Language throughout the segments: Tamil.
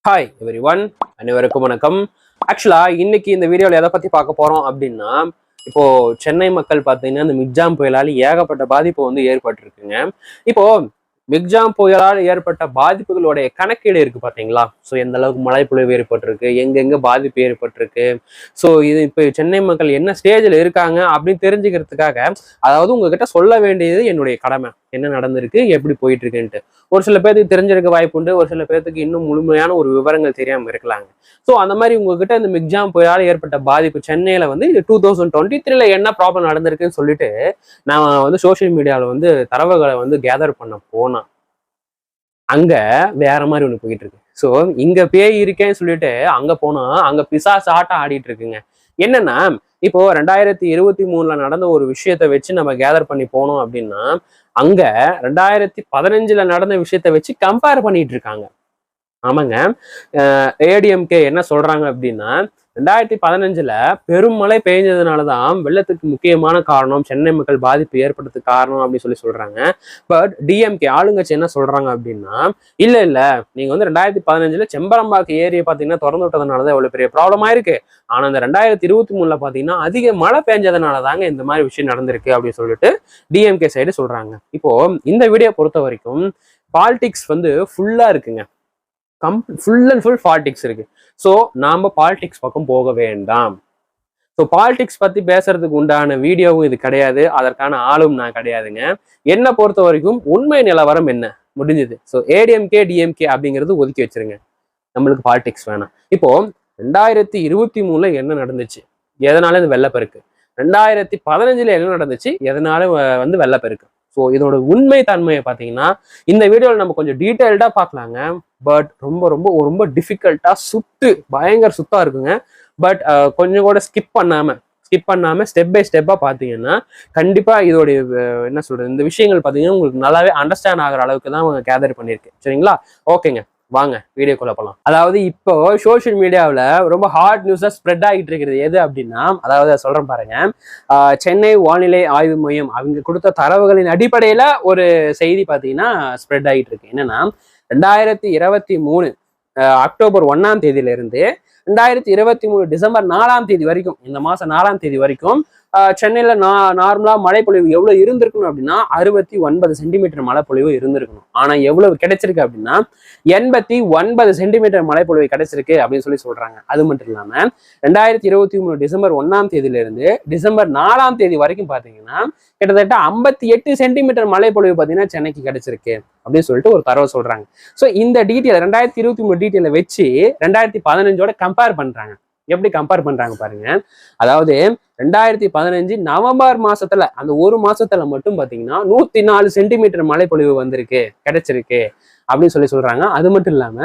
ஹாய் எவ்ரி ஒன், அனைவருக்கும் வணக்கம். ஆக்சுவலா இன்னைக்கு இந்த வீடியோவில் எதை பத்தி பார்க்க போறோம் அப்படின்னா, இப்போ சென்னை மக்கள் பார்த்தீங்கன்னா இந்த மிக்ஜாம் புயலால் ஏகப்பட்ட பாதிப்பு வந்து ஏற்பட்டிருக்குங்க. இப்போ மிக்ஜாம் புயலால் ஏற்பட்ட பாதிப்புகளுடைய கணக்கீடு இருக்கு பாத்தீங்களா? ஸோ எந்த அளவுக்கு மழை பொழிவு ஏற்பட்டிருக்கு, எங்கெங்க பாதிப்பு ஏற்பட்டிருக்கு, ஸோ இது இப்போ சென்னை மக்கள் என்ன ஸ்டேஜில் இருக்காங்க அப்படின்னு தெரிஞ்சுக்கிறதுக்காக, அதாவது உங்ககிட்ட சொல்ல வேண்டியது என்னுடைய கடமை. என்ன நடந்திருக்கு, எப்படி போயிட்டு இருக்குன்ட்டு. ஒரு சில பேருக்கு தெரிஞ்சிருக்க வாய்ப்பு உண்டு, ஒரு சில பேருக்கு இன்னும் முழுமையான ஒரு விவரங்கள் தெரியாம இருக்கலாங்க. ஸோ அந்த மாதிரி உங்ககிட்ட இந்த மிக்ஜாம் புயலால் ஏற்பட்ட பாதிப்பு சென்னையில வந்து 2023 என்ன ப்ராப்ளம் நடந்திருக்குன்னு சொல்லிட்டு நான் வந்து சோசியல் மீடியாவில் வந்து தரவுகளை வந்து கேதர் பண்ண போனா அங்க வேற மாதிரி ஒண்ணு போயிட்டு இருக்கு. ஸோ இங்க பேய் இருக்கேன்னு சொல்லிட்டு அங்க போனா அங்க பிசாசு ஆட்டம் ஆடிட்டு இருக்குங்க. என்னன்னா, இப்போ 2023 நடந்த ஒரு விஷயத்த வச்சு நம்ம கேதர் பண்ணி போனோம் அப்படின்னா, அங்க 2015 நடந்த விஷயத்த வச்சு கம்பேர் பண்ணிட்டு இருக்காங்க. ஆமாங்க. ஏடிஎம்கே என்ன சொல்றாங்க அப்படின்னா, 2015 பெரும் மழை பெய்ஞ்சதுனாலதான் வெள்ளத்துக்கு முக்கியமான காரணம், சென்னை மக்கள் பாதிப்பு ஏற்படுறதுக்கு காரணம் அப்படின்னு சொல்றாங்க. பட் டிஎம்கே ஆளுங்கட்சி என்ன சொல்றாங்க அப்படின்னா, இல்ல நீங்க வந்து 2015 செம்பரம்பாக்கு ஏரியை பாத்தீங்கன்னா திறந்து விட்டதுனாலதான் எவ்வளவு பெரிய ப்ராப்ளம் ஆயிருக்கு. ஆனா அந்த 2023 பாத்தீங்கன்னா அதிக மழை பெஞ்சதுனாலதாங்க இந்த மாதிரி விஷயம் நடந்திருக்கு அப்படின்னு சொல்லிட்டு டிஎம்கே சைடு சொல்றாங்க. இப்போ இந்த வீடியோ பொறுத்த வரைக்கும் பாலிடிக்ஸ் வந்து ஃபுல்லா இருக்குங்க. ஃபுல் அண்ட் ஃபுல் பாலிடிக்ஸ் இருக்கு. ஸோ நாம பாலிடிக்ஸ் பக்கம் போக வேண்டாம். ஸோ பாலிடிக்ஸ் பத்தி பேசுறதுக்கு உண்டான வீடியோவும் இது கிடையாது, அதற்கான ஆளும் நான் கிடையாதுங்க. என்னை பொறுத்த வரைக்கும் உண்மை நிலவரம் என்ன முடிஞ்சது. ஸோ ஏடிஎம்கே டிஎம்கே அப்படிங்கிறது ஒதுக்கி வச்சிருங்க, நம்மளுக்கு பாலிடிக்ஸ் வேணாம். இப்போ 2023 என்ன நடந்துச்சு, எதனால இந்த வெள்ளப்பெருக்கு, 2015 என்ன நடந்துச்சு, எதனால வந்து வெள்ளப்பெருக்கு. ஸோ இதோட உண்மை தன்மையை பார்த்தீங்கன்னா இந்த வீடியோவில் நம்ம கொஞ்சம் டீட்டெயில்டா பார்க்கலாங்க. பட் ரொம்ப ரொம்ப ரொம்ப டிஃபிகல்ட்டா பயங்கர சுத்தா இருக்குங்க. பட் கொஞ்சம் கூட ஸ்கிப் பண்ணாம ஸ்டெப் பை ஸ்டெப்பா பார்த்தீங்கன்னா கண்டிப்பா இதோடைய என்ன சொல்றது, இந்த விஷயங்கள் பார்த்தீங்கன்னா உங்களுக்கு நல்லாவே அண்டர்ஸ்டாண்ட் ஆகிற அளவுக்கு தான் அவங்க கேதர் பண்ணியிருக்கு. சரிங்களா? ஓகேங்க, வாங்க வீடியோக்குள்ள போகலாம். அதாவது இப்போ சோசியல் மீடியாவில் ரொம்ப ஹாட் நியூஸா ஸ்ப்ரெட் ஆகிட்டு இருக்கிறது எது அப்படின்னா, அதாவது சொல்றேன் பாருங்க, சென்னை வானிலை ஆய்வு மையம் அவங்க கொடுத்த தரவுகளின் அடிப்படையில ஒரு செய்தி பார்த்தீங்கன்னா ஸ்ப்ரெட் ஆகிட்டு இருக்கு. என்னன்னா, 2023 அக்டோபர் 1ஆம் தேதியிலிருந்து 2023 டிசம்பர் 4ஆம் தேதி வரைக்கும், இந்த மாசம் 4ஆம் தேதி வரைக்கும் சென்னையில நார்மலா மழைப்பொழிவு எவ்வளவு இருந்திருக்கணும் அப்படின்னா 69 சென்டிமீட்டர் மழைப்பொழிவு இருந்திருக்கணும். ஆனா எவ்வளவு கிடைச்சிருக்கு அப்படின்னா 89 சென்டிமீட்டர் மழைப்பொழிவு கிடைச்சிருக்கு அப்படின்னு சொல்றாங்க. அது மட்டும் இல்லாம 2023 டிசம்பர் 1ஆம் தேதியிலிருந்து டிசம்பர் 4ஆம் தேதி வரைக்கும் பாத்தீங்கன்னா கிட்டத்தட்ட 58 சென்டிமீட்டர் மழைப்பொழிவு பாத்தீங்கன்னா சென்னைக்கு கிடைச்சிருக்கு அப்படின்னு சொல்லிட்டு ஒரு தரவு சொல்றாங்க. ஸோ இந்த டீட்டெயில் 2023 டீட்டெயிலை வச்சு 2015 கம்பேர் பண்றாங்க. எப்படி கம்பேர் பண்றாங்க பாருங்க. அதாவது 2015 நவம்பர் மாசத்துல, அந்த ஒரு மாசத்துல மட்டும் பாத்தீங்கன்னா 104 சென்டிமீட்டர் மழைப்பொழிவு கிடைச்சிருக்கு அப்படின்னு சொல்றாங்க. அது மட்டும் இல்லாம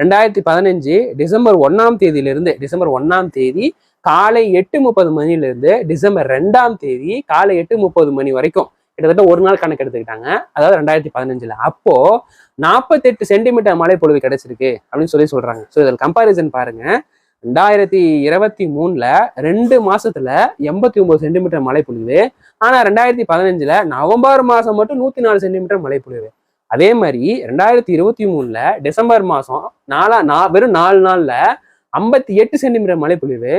2015 டிசம்பர் 1ஆம் தேதியிலிருந்து, டிசம்பர் 1ஆம் தேதி காலை 8:30 மணிலிருந்து டிசம்பர் 2ஆம் தேதி காலை 8:30 மணி வரைக்கும் கிட்டத்தட்ட ஒரு நாள் கணக்கு எடுத்துக்கிட்டாங்க. அதாவது 2015 அப்போ 48 சென்டிமீட்டர் மழைப்பொழிவு கிடைச்சிருக்கு அப்படின்னு சொல்றாங்க. ஸோ இதில் கம்பாரிசன் பாருங்க. 2023 2 மாசத்துல 89 சென்டிமீட்டர் மழை பொழிவு. ஆனா 2015 நவம்பர் மாசம் மட்டும் 104 சென்டிமீட்டர் மழை பொழிவு. அதே மாதிரி 2023 டிசம்பர் மாசம் வெறும் 4 நாள்ல 58 சென்டிமீட்டர் மழை பொழிவு.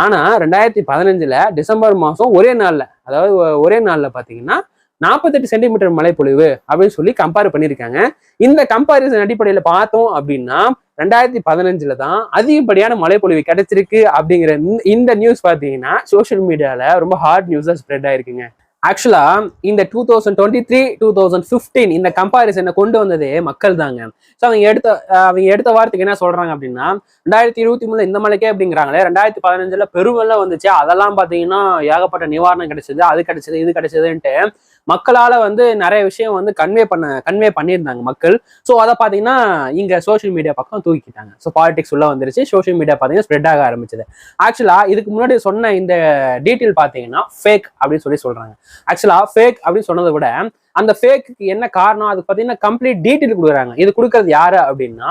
ஆனா 2015 டிசம்பர் மாசம் ஒரே நாள்ல பாத்தீங்கன்னா 48 சென்டிமீட்டர் மழை பொழிவு அப்படின்னு சொல்லி கம்பேர் பண்ணியிருக்காங்க. இந்த கம்பாரிசன் அடிப்படையில பார்த்தோம் அப்படின்னா 2015 தான் அதிகப்படியான மழைப்பொழிவு கிடைச்சிருக்கு அப்படிங்கிற இந்த நியூஸ் பார்த்தீங்கன்னா சோசியல் மீடியால ரொம்ப ஹாட் நியூஸா ஸ்ப்ரெட் ஆயிருக்குங்க. ஆக்சுவலா இந்த 2023 2015 இந்த கம்பாரிசனை கொண்டு வந்ததே மக்கள் தாங்க. ஸோ அவங்க எடுத்த வாரத்துக்கு என்ன சொல்றாங்க அப்படின்னா, 2023 இந்த மழைக்கே அப்படிங்கிறாங்களே, 2015 பெருவெல்லாம் வந்துச்சு, அதெல்லாம் பாத்தீங்கன்னா ஏகப்பட்ட நிவாரணம் கிடைச்சது, அது கிடைச்சது, இது கிடைச்சதுன்ட்டு மக்களால வந்து நிறைய விஷயம் வந்து கன்வே பண்ணியிருந்தாங்க மக்கள். ஸோ அதை பார்த்தீங்கன்னா இங்க சோசியல் மீடியா பக்கம் தூக்கிட்டாங்க. ஸோ பாலிடிக்ஸ் உள்ள வந்துருச்சு, சோசியல் மீடியா பார்த்தீங்கன்னா ஸ்ப்ரெட் ஆக ஆரம்பிச்சது. ஆக்சுவலா இதுக்கு முன்னாடி சொன்ன இந்த டீட்டெயில் பார்த்தீங்கன்னா ஃபேக் அப்படின்னு சொல்றாங்க. ஆக்சுவலா ஃபேக் அப்படின்னு சொன்னதை விட அந்த ஃபேக்கு என்ன காரணம், அதுக்கு பார்த்தீங்கன்னா கம்ப்ளீட் டீட்டெயில் கொடுக்குறாங்க. இது கொடுக்கறது யாரு அப்படின்னா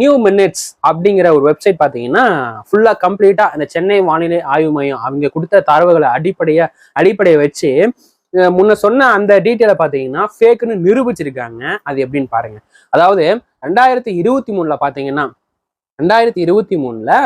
நியூ மினிட்ஸ் அப்படிங்கிற ஒரு வெப்சைட் பார்த்தீங்கன்னா ஃபுல்லா கம்ப்ளீட்டா இந்த சென்னை வானிலை ஆய்வு மையம் அவங்க கொடுத்த தரவுகளை அடிப்படையை வச்சு முன்ன சொன்ன அந்த டீட்டெயிலை பார்த்தீங்கன்னா ஃபேக்குன்னு நிரூபிச்சிருக்காங்க. அது எப்படின்னு பாருங்க. அதாவது 2023 பார்த்தீங்கன்னா 2023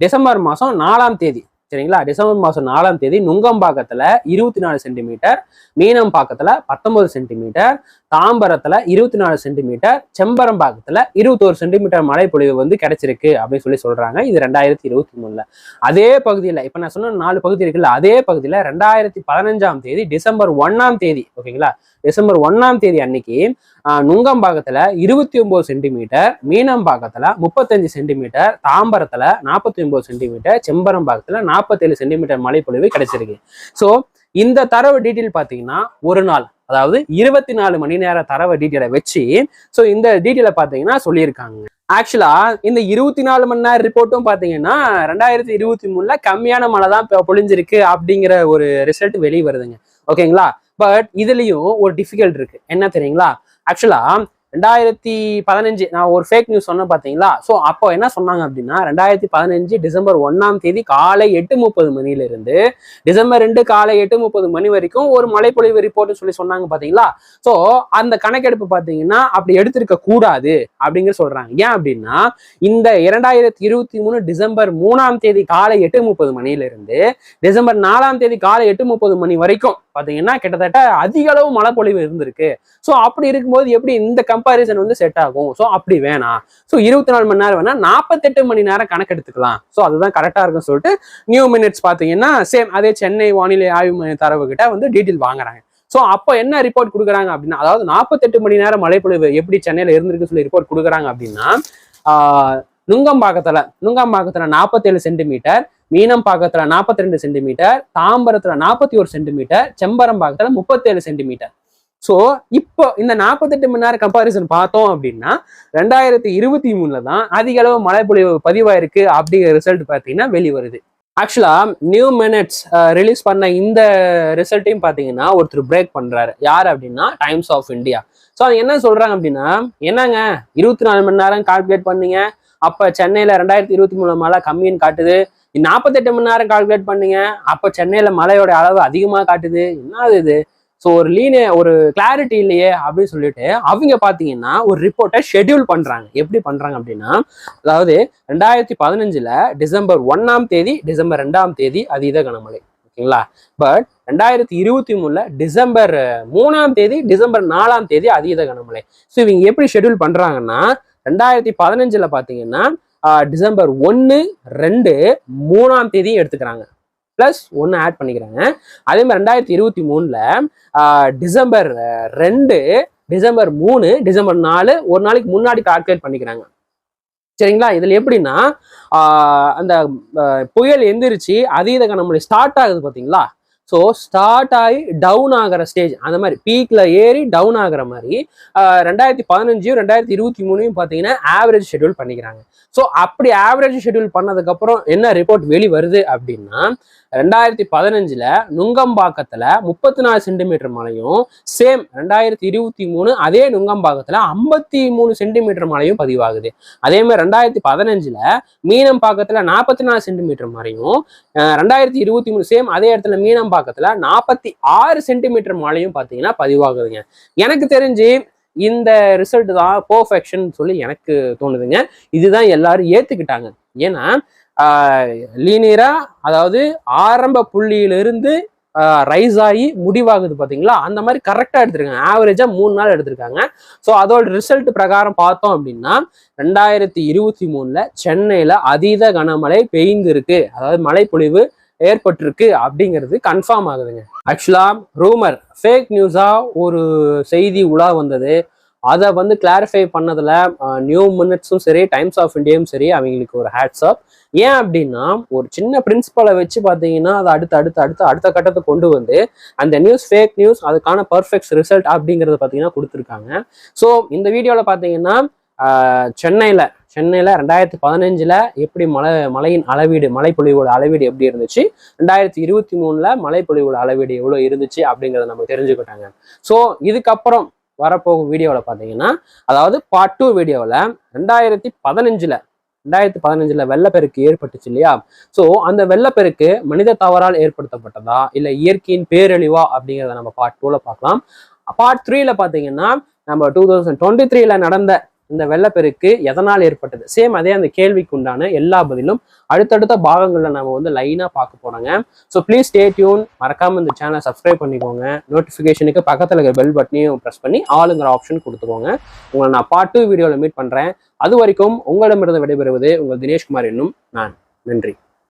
டிசம்பர் மாதம் 4ஆம் தேதி, சரிங்களா, டிசம்பர் மாதம் 4ஆம் தேதி நுங்கம்பாக்கத்தில் 24 சென்டிமீட்டர், மீனம்பாக்கத்தில் 19 சென்டிமீட்டர், தாம்பரத்தில் 24 சென்டிமீட்டர், செம்பரம்பாக்கத்தில் 21 சென்டிமீட்டர் மழை பொழிவு வந்து கிடைச்சிருக்கு அப்படின்னு சொல்றாங்க. இது 2023. அதே பகுதியில் இப்போ நான் சொன்ன 4 பகுதி இருக்குல்ல, அதே பகுதியில் 2015ஆம் தேதி டிசம்பர் 1ஆம் தேதி, ஓகேங்களா, டிசம்பர் 1ஆம் தேதி அன்னைக்கு நுங்கம்பாக்கத்துல 29 சென்டிமீட்டர், மீனம்பாக்கத்துல 35 சென்டிமீட்டர், தாம்பரத்துல 49 சென்டிமீட்டர், செம்பரம்பாக்கத்துல 47 சென்டிமீட்டர் மழை பொழிவு கிடைச்சிருக்கு. ஸோ இந்த தரவு டீட்டெயில் பார்த்தீங்கன்னா ஒரு நாள், அதாவது 24 மணி நேர தரவு டீட்டெயிலை வச்சு ஸோ இந்த டீட்டெயிலை பார்த்தீங்கன்னா சொல்லியிருக்காங்க. ஆக்சுவலா இந்த 24 மணி நேரம் ரிப்போர்ட்டும் பார்த்தீங்கன்னா 2023 கம்மியான மழை தான் பொழிஞ்சிருக்கு அப்படிங்கிற ஒரு ரிசல்ட் வெளியே வருதுங்க, ஓகேங்களா. பட் இதுலயும் ஒரு டிஃபிகல்ட் இருக்கு, என்ன தெரியுங்களா. ஆக்சுவலா 2015 நான் ஒரு ஃபேக் நியூஸ் சொன்னேன் பார்த்தீங்களா. ஸோ அப்போ என்ன சொன்னாங்க அப்படின்னா 2015 டிசம்பர் 1ஆம் தேதி காலை 8:30 மணிலிருந்து டிசம்பர் 2 காலை 8:30 மணி வரைக்கும் ஒரு மழைப்பொழிவு ரிப்போர்ட்னு சொன்னாங்க பார்த்தீங்களா. ஸோ அந்த கணக்கெடுப்பு பார்த்தீங்கன்னா அப்படி எடுத்திருக்க கூடாது அப்படிங்கிற சொல்றாங்க. ஏன் அப்படின்னா இந்த 2023 டிசம்பர் 3ஆம் தேதி காலை 8:30 மணிலிருந்து டிசம்பர் 4ஆம் தேதி காலை 8:30 மணி வரைக்கும் பார்த்தீங்கன்னா கிட்டத்தட்ட அதிக அளவு மழை பொழிவு இருந்திருக்கு. ஸோ அப்படி இருக்கும்போது எப்படி இந்த கம்பாரிசன் வந்து செட் ஆகும். ஸோ அப்படி வேணாம். ஸோ 24 மணி நேரம் வேணா 48 மணி நேரம் கணக்கெடுத்துக்கலாம். ஸோ அதுதான் கரெக்டா இருக்குன்னு சொல்லிட்டு நியூ மினிட்ஸ் பார்த்தீங்கன்னா சேம் அதே சென்னை வானிலை ஆய்வு மைய தரவு கிட்ட வந்து டீட்டெயில் வாங்குறாங்க. ஸோ அப்போ என்ன ரிப்போர்ட் கொடுக்குறாங்க அப்படின்னா, அதாவது 48 மணி நேரம் மழைப்பொழிவு எப்படி சென்னையில இருந்திருக்கு சொல்லி ரிப்போர்ட் கொடுக்குறாங்க அப்படின்னா நுங்கம்பாக்கத்துல 47 சென்டிமீட்டர், மீனம்பாக்கத்துல 42 சென்டிமீட்டர், தாம்பரத்துல 41 சென்டிமீட்டர், செம்பரம்பாக்கத்துல 37 சென்டிமீட்டர். ஸோ இப்போ இந்த 48 மணி நேரம் கம்பாரிசன் பார்த்தோம் அப்படின்னா 2023 தான் அதிக அளவு மழை பொழிவு பதிவாயிருக்கு அப்படிங்கிற ரிசல்ட் பார்த்தீங்கன்னா வெளிவருது. ஆக்சுவலா நியூ மினிட்ஸ் ரிலீஸ் பண்ண இந்த ரிசல்ட்டையும் பார்த்தீங்கன்னா ஒருத்தர் பிரேக் பண்றாரு. யார் அப்படின்னா டைம்ஸ் ஆஃப் இந்தியா. ஸோ அது என்ன சொல்றாங்க அப்படின்னா, என்னங்க 24 மணி நேரம் கால்குலேட் பண்ணீங்க, அப்ப சென்னையில 2023 மழை கம்மின்னு காட்டுது. 48 மணி நேரம் கால்குலேட் பண்ணீங்க, அப்ப சென்னையில மழையோட அளவு அதிகமா காட்டுது. என்ன இது? ஸோ ஒரு கிளாரிட்டி இல்லையே அப்படின்னு சொல்லிட்டு அவங்க பார்த்தீங்கன்னா ஒரு ரிப்போர்ட்டை ஷெட்யூல் பண்றாங்க. எப்படி பண்றாங்க அப்படின்னா, அதாவது 2015 டிசம்பர் 1ஆம் தேதி டிசம்பர் 2ஆம் தேதி அதீத கனமழை, ஓகேங்களா. பட் 2023 டிசம்பர் 3ஆம் தேதி டிசம்பர் 4ஆம் தேதி அதீத கனமழை. ஸோ இவங்க எப்படி ஷெட்யூல் பண்றாங்கன்னா 2015 பார்த்தீங்கன்னா டிசம்பர் 1, 2, 3ஆம் தேதி எடுத்துக்கிறாங்க, பிளஸ் 1 ஆட் பண்ணிக்கிறாங்க. அதே மாதிரி 2023 டிசம்பர் 2, டிசம்பர் 3, டிசம்பர் 4 ஒரு நாளைக்கு முன்னாடி கால்குலேட் பண்ணிக்கிறாங்க, சரிங்களா. இதுல எப்படின்னா அந்த புயல் எந்திரிச்சு அதீத கனமழை ஸ்டார்ட் ஆகுது பார்த்தீங்களா. ஸோ ஸ்டார்ட் ஆகி டவுன் ஆகிற ஸ்டேஜ், அந்த மாதிரி பீக்ல ஏறி டவுன் ஆகிற மாதிரி 2015 2023 பார்த்தீங்கன்னா ஆவரேஜ் ஷெட்யூல் பண்ணிக்கிறாங்க. ஸோ அப்படி ஆவரேஜ் ஷெட்யூல் பண்ணதுக்கப்புறம் என்ன ரிப்போர்ட் வெளி வருது அப்படின்னா 2015 நுங்கம்பாக்கத்துல 34 சென்டிமீட்டர் மழையும், சேம் 2023 அதே நுங்கம்பாக்கத்துல 53 சென்டிமீட்டர் மழையும் பதிவாகுது. அதே மாதிரி 2015 மீனம்பாக்கத்துல 44 சென்டிமீட்டர் மழையும், 2023 சேம் அதே இடத்துல மீனம்பாக்கத்துல 46 சென்டிமீட்டர் மழையும் பார்த்தீங்கன்னா பதிவாகுதுங்க. எனக்கு தெரிஞ்சு இந்த ரிசல்ட் தான் பெர்ஃபெக்ஷன் சொல்லி எனக்கு தோணுதுங்க. இதுதான் எல்லாரும் ஏத்துக்கிட்டாங்க. ஏன்னா லீனியரா, அதாவது ஆரம்ப புள்ளியிலிருந்து ரைஸ் ஆகி முடிவாகுது பார்த்தீங்களா, அந்த மாதிரி கரெக்டாக எடுத்திருக்காங்க. ஆவரேஜா 3 நாள் எடுத்திருக்காங்க. ஸோ அதோட ரிசல்ட் பிரகாரம் பார்த்தோம் அப்படின்னா 2023 சென்னையில அதீத கனமழை பெய்ந்திருக்கு, அதாவது மழை பொழிவு ஏற்பட்டிருக்கு அப்படிங்கிறது கன்ஃபார்ம் ஆகுதுங்க. ஆக்சுவலா ரூமர் ஃபேக் நியூஸா ஒரு செய்தி உலா வந்தது. அதை வந்து கிளாரிஃபை பண்ணதுல நியூ மினிட்ஸும் சரி டைம்ஸ் ஆஃப் இந்தியாவும் சரி அவங்களுக்கு ஒரு ஹேட்ஸ் ஆப். ஏன் அப்படின்னா ஒரு சின்ன பிரின்சிபலை வச்சு பார்த்தீங்கன்னா அதை அடுத்த கட்டத்தை கொண்டு வந்து அந்த நியூஸ் ஃபேக் நியூஸ் அதுக்கான பர்ஃபெக்ட் ரிசல்ட் அப்படிங்கிறத பார்த்தீங்கன்னா கொடுத்துருக்காங்க. ஸோ இந்த வீடியோவில் பார்த்தீங்கன்னா சென்னையில் 2015 எப்படி மழையின் அளவீடு, மழைப்பொழிவோட அளவீடு எப்படி இருந்துச்சு, 2023 மழைப்பொழிவோட அளவீடு எவ்வளோ இருந்துச்சு அப்படிங்கிறத நம்ம தெரிஞ்சுக்கிட்டாங்க. ஸோ இதுக்கப்புறம் வரப்போகும் வீடியோவில் பார்த்தீங்கன்னா, அதாவது பார்ட் 2 வீடியோவில் 2015 வெள்ளப்பெருக்கு ஏற்பட்டுச்சு இல்லையா. ஸோ அந்த வெள்ளப்பெருக்கு மனித தவறால் ஏற்படுத்தப்பட்டதா இல்லை இயற்கையின் பேரழிவா அப்படிங்கிறத நம்ம பார்ட் 2ல பார்க்கலாம். பார்ட் 3ல பார்த்தீங்கன்னா நம்ம 2023 நடந்த இந்த வெள்ளப்பெருக்கு எதனால் ஏற்பட்டது, சேம் அதே அந்த கேள்விக்கு உண்டான எல்லா பதிலும் அடுத்தடுத்த பாகங்களில் நம்ம வந்து லைனாக பார்க்க போறோங்க. So please stay tune. மறக்காம இந்த சேனலை சப்ஸ்கிரைப் பண்ணிக்கோங்க. நோட்டிஃபிகேஷனுக்கு பக்கத்தில் இருக்கிற பெல் பட்டனையும் ப்ரெஸ் பண்ணி ஆளுங்கிற ஆப்ஷன் கொடுத்துக்கோங்க. உங்களை நான் பார்ட் 2 வீடியோவில் மீட் பண்ணுறேன். அது வரைக்கும் உங்களிடமிருந்து விடைபெறுவது உங்கள் தினேஷ்குமார் என்னும் நான். நன்றி.